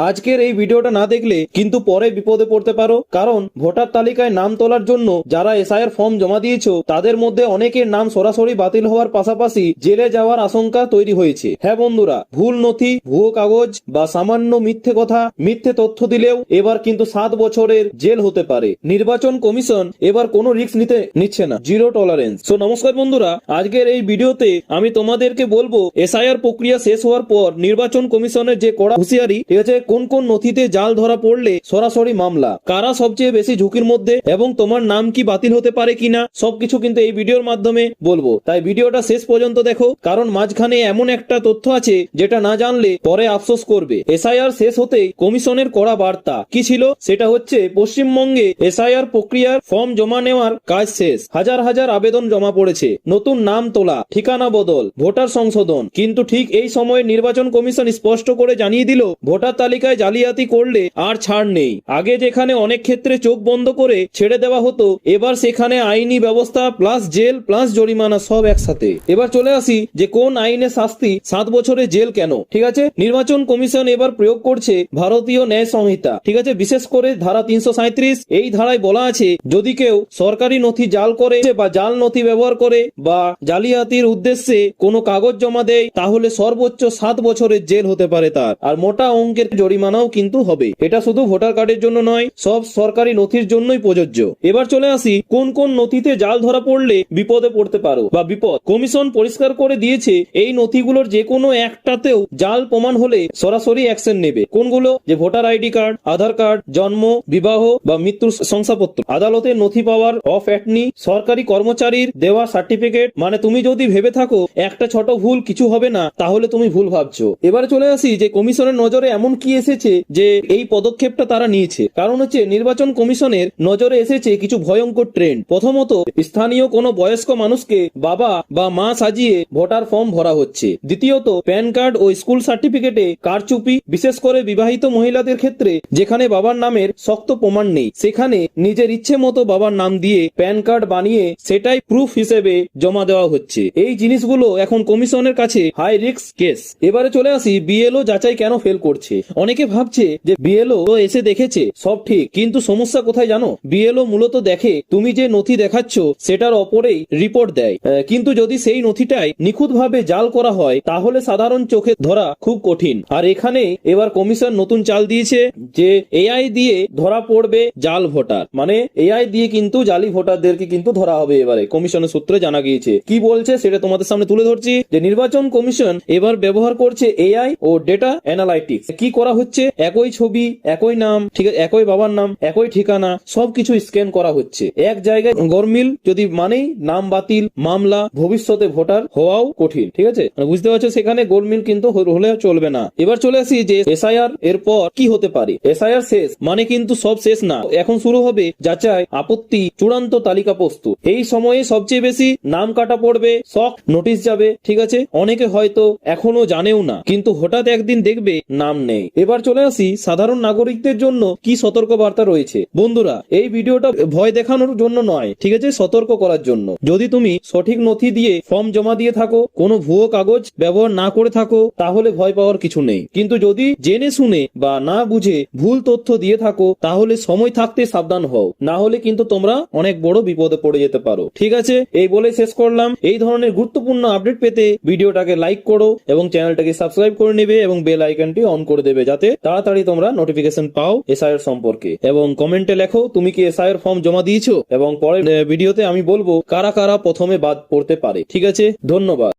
আজকের এই ভিডিওটা না দেখলে কিন্তু পরে বিপদে পড়তে পারো, কারণ ভোটার তালিকায় নাম তোলার জন্য যারা এসআইআর ফর্ম জমা দিয়েছো তাদের মধ্যে অনেকের নাম সরাসরি বাতিল হওয়ার পাশাপাশি জেলে যাওয়ার আশঙ্কা তৈরি হয়েছে। হ্যাঁ বন্ধুরা, ভুল নথি, ভুয়ো কাগজ বা সামান্য মিথ্যে কথা, মিথ্যে তথ্য দিলেও এবার কিন্তু 7 বছরের জেল হতে পারে। নির্বাচন কমিশন এবার কোনো রিস্ক নিচ্ছে না, জিরো টলারেন্স। সো নমস্কার বন্ধুরা, আজকের এই ভিডিওতে আমি তোমাদেরকে বলবো এসআইআর প্রক্রিয়া শেষ হওয়ার পর নির্বাচন কমিশনের যে কড়া হুঁশিয়ারি, ঠিক আছে, কোন কোন নথিতে জাল ধরা পড়লে সরাসরি মামলা, কারা সবচেয়ে বেশি ঝুঁকির মধ্যে এবং তোমার নাম কি বাতিল হতে পারে কিনা, সবকিছু কিন্তু এই ভিডিওর মাধ্যমে বলবো। তাই ভিডিওটা শেষ পর্যন্ত দেখো, কারণ মাঝখানে এমন একটা তথ্য আছে যেটা না জানলে পরে আফসোস করবে। এসআইআর শেষ হতেই কমিশনের কড়া বার্তা কি ছিল, সেটা হচ্ছে পশ্চিমবঙ্গে এসআইআর প্রক্রিয়ার ফর্ম জমা নেওয়ার কাজ শেষ। হাজার হাজার আবেদন জমা পড়েছে, নতুন নাম তোলা, ঠিকানা বদল, ভোটার সংশোধন। কিন্তু ঠিক এই সময় নির্বাচন কমিশন স্পষ্ট করে জানিয়ে দিল ভোটার তালিকায় জালিয়াতি করলে আর ছাড় নেই। আগে যেখানে অনেক ক্ষেত্রে চোখ বন্ধ করে ছেড়ে দেওয়া হতো, এবার সেখানে আইনি ব্যবস্থা প্লাস জেল প্লাস জরিমানা সব একসাথে। এবার চলে আসি যে কোন আইনে শাস্তি 7 বছরের জেল কেন। ঠিক আছে, নির্বাচন কমিশন এবার প্রয়োগ করছে ভারতীয় ন্যায় সংহিতা, ঠিক আছে, বিশেষ করে ধারা 337। এই ধারায় বলা আছে যদি কেউ সরকারি নথি জাল করে বা জাল নথি ব্যবহার করে বা জালিয়াতির উদ্দেশ্যে কোনো কাগজ জমা দেয়, তাহলে সর্বোচ্চ 7 বছরের জেল হতে পারে তার, আর মোটা অঙ্কের জরিমানাও কিন্তু হবে। এটা শুধু ভোটার কার্ডের জন্য নয়, সব সরকারি নথির জন্যই প্রযোজ্য। এবার চলে আসি কোন কোন নথিতে জাল ধরা পড়লে বিপদে পড়তে পারো বা বিপদ। কমিশন পরিষ্কার করে দিয়েছে এই নথিগুলোর যে কোনো একটাতেও জাল প্রমাণ হলে সরাসরি অ্যাকশন নেবে। কোনগুলো? যে ভোটার আইডি কার্ড, আধার কার্ড, জন্ম, বিবাহ বা মৃত্যুর শংসাপত্র, আদালতের নথি পাওয়ার অফ অ্যাটর্নি, সরকারি কর্মচারীর দেওয়া সার্টিফিকেট। মানে তুমি যদি ভেবে থাকো একটা ছোট ভুল কিছু হবে না, তাহলে তুমি ভুল ভাবছো। এবারে চলে আসি যে কমিশনের নজরে এমন কি এসেছে যে এই পদক্ষেপটা তারা নিয়েছে। কারণ হচ্ছে নির্বাচন কমিশনের নজরে এসেছে কিছু ভয়ঙ্কর ট্রেন্ড। প্রথমত, স্থানীয় কোনো বয়স্ক মানুষকে বাবা বা মা সাজিয়ে ভোটার ফর্ম ভরা হচ্ছে। দ্বিতীয়ত, প্যান কার্ড ও স্কুল সার্টিফিকেটে কারচুপি, বিশেষ করে বিবাহিত মহিলাদের ক্ষেত্রে যেখানে বাবার নামের শক্ত প্রমাণ নেই, সেখানে নিজের ইচ্ছে মতো বাবার নাম দিয়ে প্যান কার্ড বানিয়ে সেটাই প্রুফ হিসেবে জমা দেওয়া হচ্ছে। এই জিনিসগুলো এখন কমিশনের কাছে হাই রিস্ক কেস। এবারে চলে আসি বিএলও যাচাই কেন ফেল করছে। অনেকে ভাবছে যে বিএলও তো এসে দেখেছে সব ঠিক, কিন্তু সমস্যা কোথায় জানো? বিএলও মূলত দেখে তুমি যে নথি দেখাচ্ছ সেটার ওপরেই রিপোর্ট দেয়, কিন্তু যদি সেই নথিটাই নিখুঁতভাবে জাল করা হয় তাহলে সাধারণ চোখে ধরা খুব কঠিন। আর এখানে এবার কমিশন নতুন চাল দিয়েছে যে এআই দিয়ে ধরা পড়বে জাল ভোটার। মানে এআই দিয়ে কিন্তু জালি ভোটারদেরকে কিন্তু ধরা হবে। এবারে কমিশনের সূত্রে জানা গিয়েছে, কি বলছে সেটা তোমাদের সামনে তুলে ধরছি। যে নির্বাচন কমিশন এবার ব্যবহার করছে এআই ও ডেটা অ্যানালাইটিক্স। কি করা হচ্ছে? একই ছবি, একই নাম, ঠিক আছে, একই বাবার নাম, একই ঠিকানা, সবকিছু স্ক্যান করা হচ্ছে এক জায়গায়। গরমিল যদি মানেই নাম বাতিল, মামলা, ভবিষ্যতে ভোটার হওয়াও কঠিন। ঠিক আছে, বুঝতে পারছো, সেখানে গোলমিল কিন্তু হলে চলবে না। এবার চলে আসি যে এসআইআর এর পর কি হতে পারে। এসআইআর শেষ মানে কিন্তু সব শেষ না, এখন শুরু হবে যাচাই, আপত্তি, চূড়ান্ত তালিকা প্রস্তুত। এই সময়ে সবচেয়ে বেশি নাম কাটা পড়বে, শক নোটিশ যাবে। ঠিক আছে, অনেকে হয়তো এখনো জানেও না, কিন্তু হঠাৎ একদিন দেখবে নাম নেই। এবার চলে আসি সাধারণ নাগরিকদের জন্য কি সতর্ক বার্তা রয়েছে। বন্ধুরা, এই ভিডিওটা ভয় দেখানোর জন্য নয়, ঠিক আছে, সতর্ক করার জন্য। যদি তুমি সঠিক নথি দিয়ে ফর্ম জমা দিয়ে থাকো, কোনো ভুয়ো কাগজ ব্যবহার না করে থাকো, তাহলে ভয় পাওয়ার কিছু নেই। কিন্তু যদি জেনে শুনে বা না বুঝে ভুল তথ্য দিয়ে থাকো, তাহলে সময় থাকতে সাবধান হও, না হলে কিন্তু তোমরা অনেক বড় বিপদে পড়ে যেতে পারো। ঠিক আছে, এই বলে শেষ করলাম। এই ধরনের গুরুত্বপূর্ণ আপডেট পেতে ভিডিওটাকে লাইক করো এবং চ্যানেলটাকে সাবস্ক্রাইব করে নেবে এবং বেল আইকনটি অন করে দেবে, যাতে তাড়াতাড়ি তোমরা নোটিফিকেশন পাও এসআইআর সম্পর্কে। এবং কমেন্টে লেখো তুমি কি এসআইআর ফর্ম জমা দিয়েছো, এবং পরের ভিডিওতে আমি বলবো কারা কারা প্রথমে বাদ পড়তে পারে। ঠিক আছে, ধন্যবাদ।